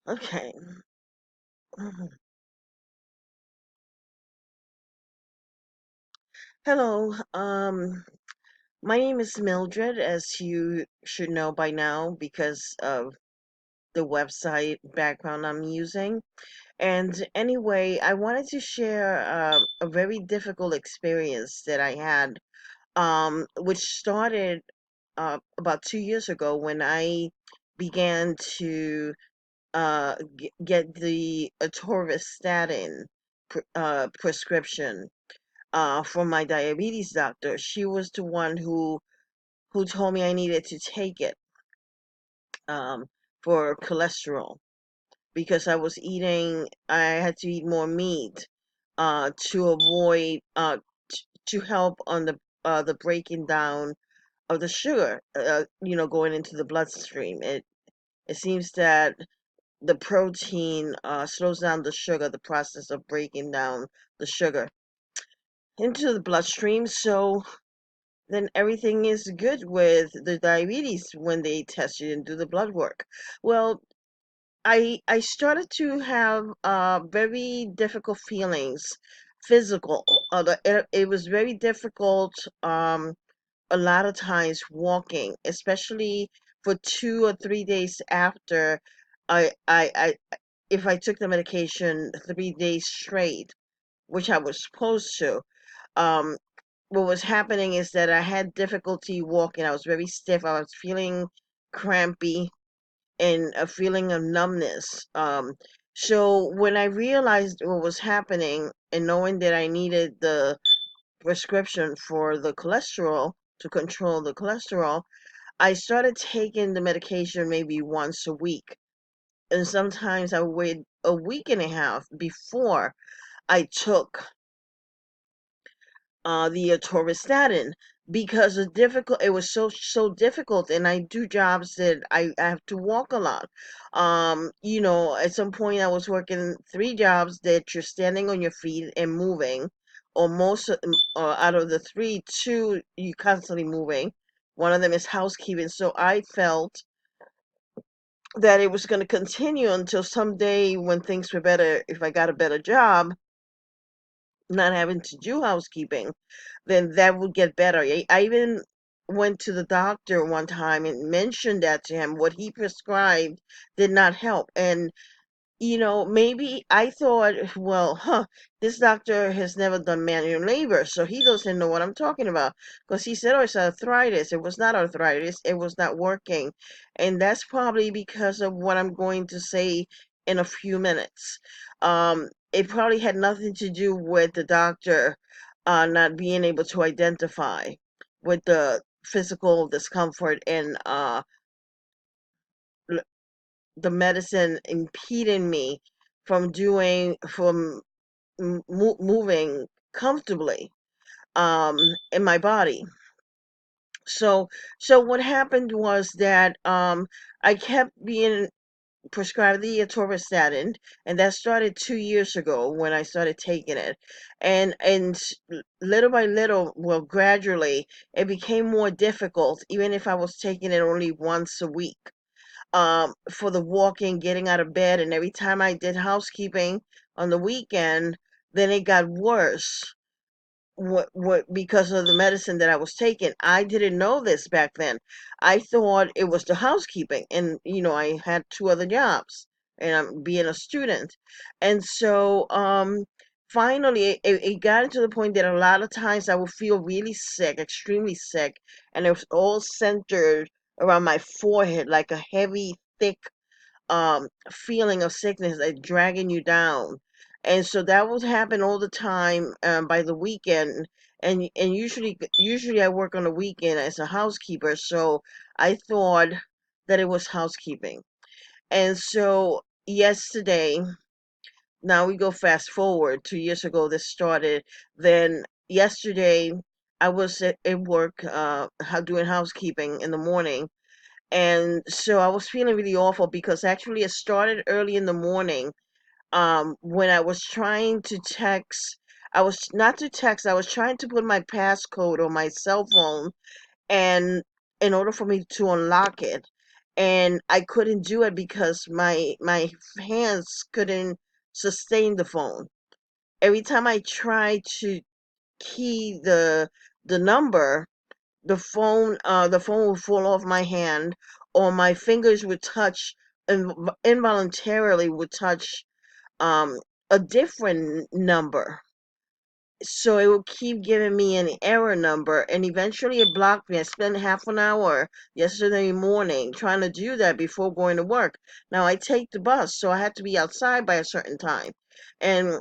Okay. Mhm. Hello. My name is Mildred, as you should know by now because of the website background I'm using. And anyway, I wanted to share a very difficult experience that I had, which started about 2 years ago when I began to get the atorvastatin prescription from my diabetes doctor. She was the one who told me I needed to take it um, for cholesterol because I had to eat more meat to avoid to help on the breaking down of the sugar, going into the bloodstream. It seems that the protein slows down the sugar, the process of breaking down the sugar into the bloodstream. So then everything is good with the diabetes when they test you and do the blood work. Well, I started to have very difficult feelings, physical. It was very difficult. A lot of times walking, especially for 2 or 3 days after I if I took the medication 3 days straight, which I was supposed to. Um, what was happening is that I had difficulty walking. I was very stiff. I was feeling crampy and a feeling of numbness. So when I realized what was happening and knowing that I needed the prescription for the cholesterol to control the cholesterol, I started taking the medication maybe once a week. And sometimes I would wait a week and a half before I took the atorvastatin because it was so difficult, and I do jobs that I have to walk a lot. At some point I was working 3 jobs that you're standing on your feet and moving, or out of the three, two you constantly moving. One of them is housekeeping, so I felt that it was going to continue until someday when things were better, if I got a better job, not having to do housekeeping, then that would get better. I even went to the doctor one time and mentioned that to him. What he prescribed did not help. And, maybe I thought, well, this doctor has never done manual labor, so he doesn't know what I'm talking about. Because he said, oh, it's arthritis. It was not arthritis, it was not working. And that's probably because of what I'm going to say in a few minutes. It probably had nothing to do with the doctor not being able to identify with the physical discomfort and l- the medicine impeding me from moving comfortably in my body. So so what happened was that I kept being prescribed the atorvastatin, and that started 2 years ago when I started taking it, and little by little, well, gradually, it became more difficult, even if I was taking it only once a week. For the walking, getting out of bed, and every time I did housekeeping on the weekend, then it got worse. What because of the medicine that I was taking. I didn't know this back then. I thought it was the housekeeping, and I had two other jobs, and I'm being a student, and so finally it got to the point that a lot of times I would feel really sick, extremely sick, and it was all centered around my forehead, like a heavy, thick feeling of sickness, like dragging you down. And so that would happen all the time by the weekend. And usually I work on the weekend as a housekeeper, so I thought that it was housekeeping. And so yesterday, now we go fast forward 2 years ago, this started. Then yesterday I was at work doing housekeeping in the morning, and so I was feeling really awful because actually it started early in the morning, when I was trying to text. I was not to text, I was trying to put my passcode on my cell phone, and in order for me to unlock it. and I couldn't do it because my hands couldn't sustain the phone. Every time I tried to key the number, the phone would fall off my hand, or my fingers would touch, involuntarily would touch um a different number. So it would keep giving me an error number, and eventually it blocked me. I spent half an hour yesterday morning trying to do that before going to work. Now I take the bus, so I had to be outside by a certain time. And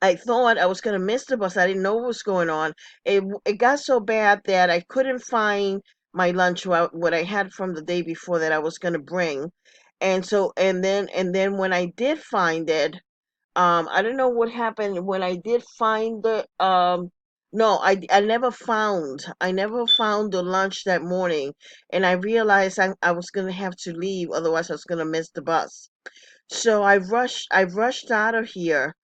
I thought I was going to miss the bus. I didn't know what was going on. It got so bad that I couldn't find my lunch, what I had from the day before that I was going to bring. And then when I did find it, I don't know what happened when I did find the no, I never found the lunch that morning, and I realized I was gonna have to leave, otherwise I was gonna miss the bus. So I rushed out of here.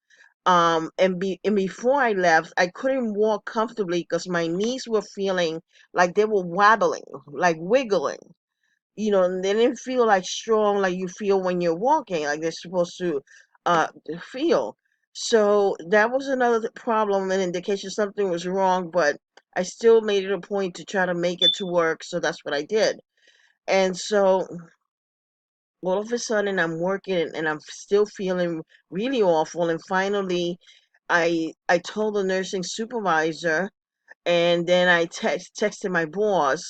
And before I left, I couldn't walk comfortably because my knees were feeling like they were wobbling, like wiggling. And they didn't feel like strong like you feel when you're walking, like they're supposed to feel. So that was another problem, an indication something was wrong, but I still made it a point to try to make it to work, so that's what I did. And so all of a sudden I'm working and I'm still feeling really awful, and finally I told the nursing supervisor, and then I texted my boss,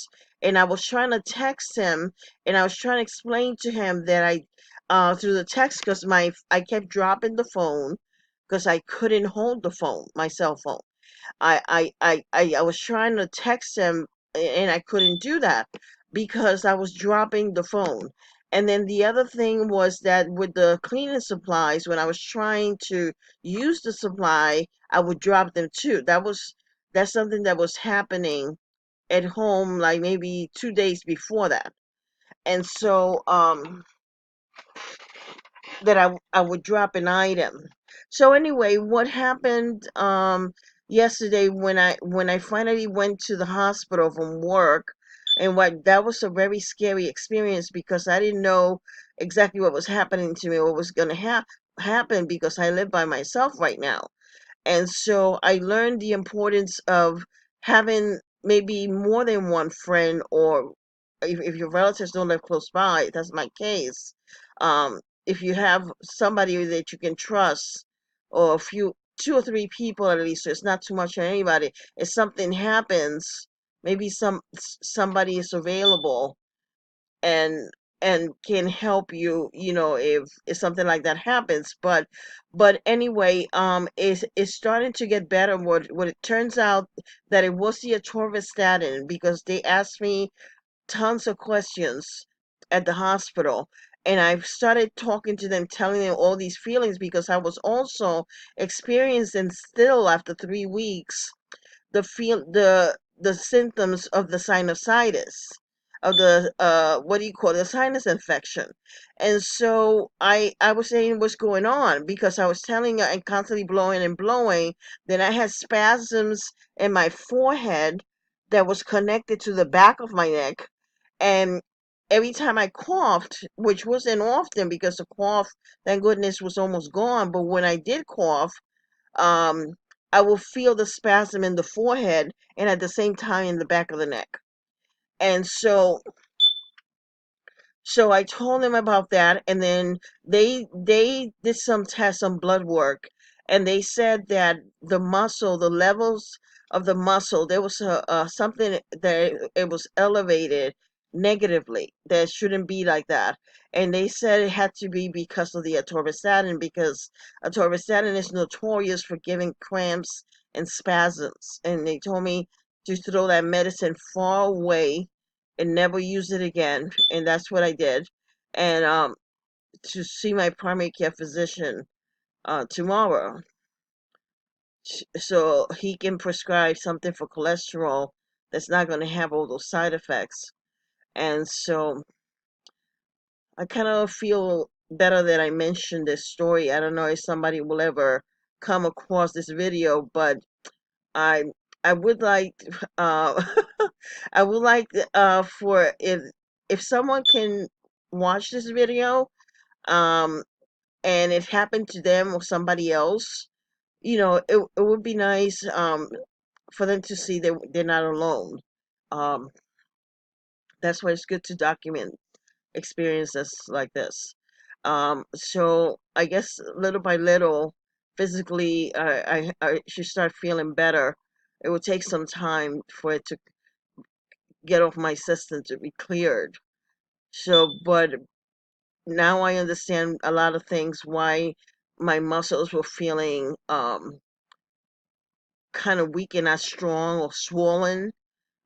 and I was trying to text him, and I was trying to explain to him that I through the text, because my I kept dropping the phone because I couldn't hold the phone, my cell phone. I was trying to text him, and I couldn't do that because I was dropping the phone. And then the other thing was that with the cleaning supplies, when I was trying to use the supply, I would drop them too. That's something that was happening at home, like maybe 2 days before that. And so that I would drop an item. So anyway, what happened yesterday when I finally went to the hospital from work, and what that was a very scary experience because I didn't know exactly what was happening to me, what was going to happen, because I live by myself right now. And so I learned the importance of having maybe more than one friend, or if your relatives don't live close by, that's my case. If you have somebody that you can trust, or a few, two or three people at least, so it's not too much on anybody. If something happens, maybe somebody is available and can help you, if something like that happens. But anyway, it's starting to get better. What it turns out that it was the atorvastatin, because they asked me tons of questions at the hospital, and I've started talking to them, telling them all these feelings, because I was also experiencing, still after 3 weeks, the symptoms of the sinusitis, of the what do you call it, the sinus infection. And so I was saying what's going on, because I was telling her and constantly blowing and blowing. Then I had spasms in my forehead that was connected to the back of my neck, and every time I coughed, which wasn't often because the cough, thank goodness, was almost gone, but when I did cough, um, I will feel the spasm in the forehead and at the same time in the back of the neck. And so I told them about that, and then they did some tests, some blood work, and they said that the levels of the muscle, there was something that it was elevated negatively. That shouldn't be like that, and they said it had to be because of the atorvastatin, because atorvastatin is notorious for giving cramps and spasms, and they told me to throw that medicine far away and never use it again. And that's what I did. And to see my primary care physician tomorrow, so he can prescribe something for cholesterol that's not going to have all those side effects. And so I kind of feel better that I mentioned this story. I don't know if somebody will ever come across this video, but I I would like uh I would like for if someone can watch this video, um, and it happened to them or somebody else, it would be nice, for them to see that they're not alone. Um, that's why it's good to document experiences like this. So I guess little by little, physically, I should start feeling better. It will take some time for it to get off my system to be cleared. So, but now I understand a lot of things why my muscles were feeling kind of weak and not strong or swollen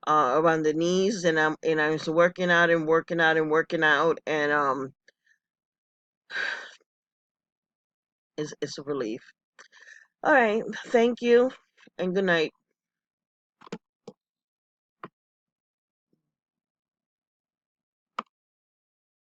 around the knees, and I was working out and working out and working out, and it's a relief. All right, thank you, and good night.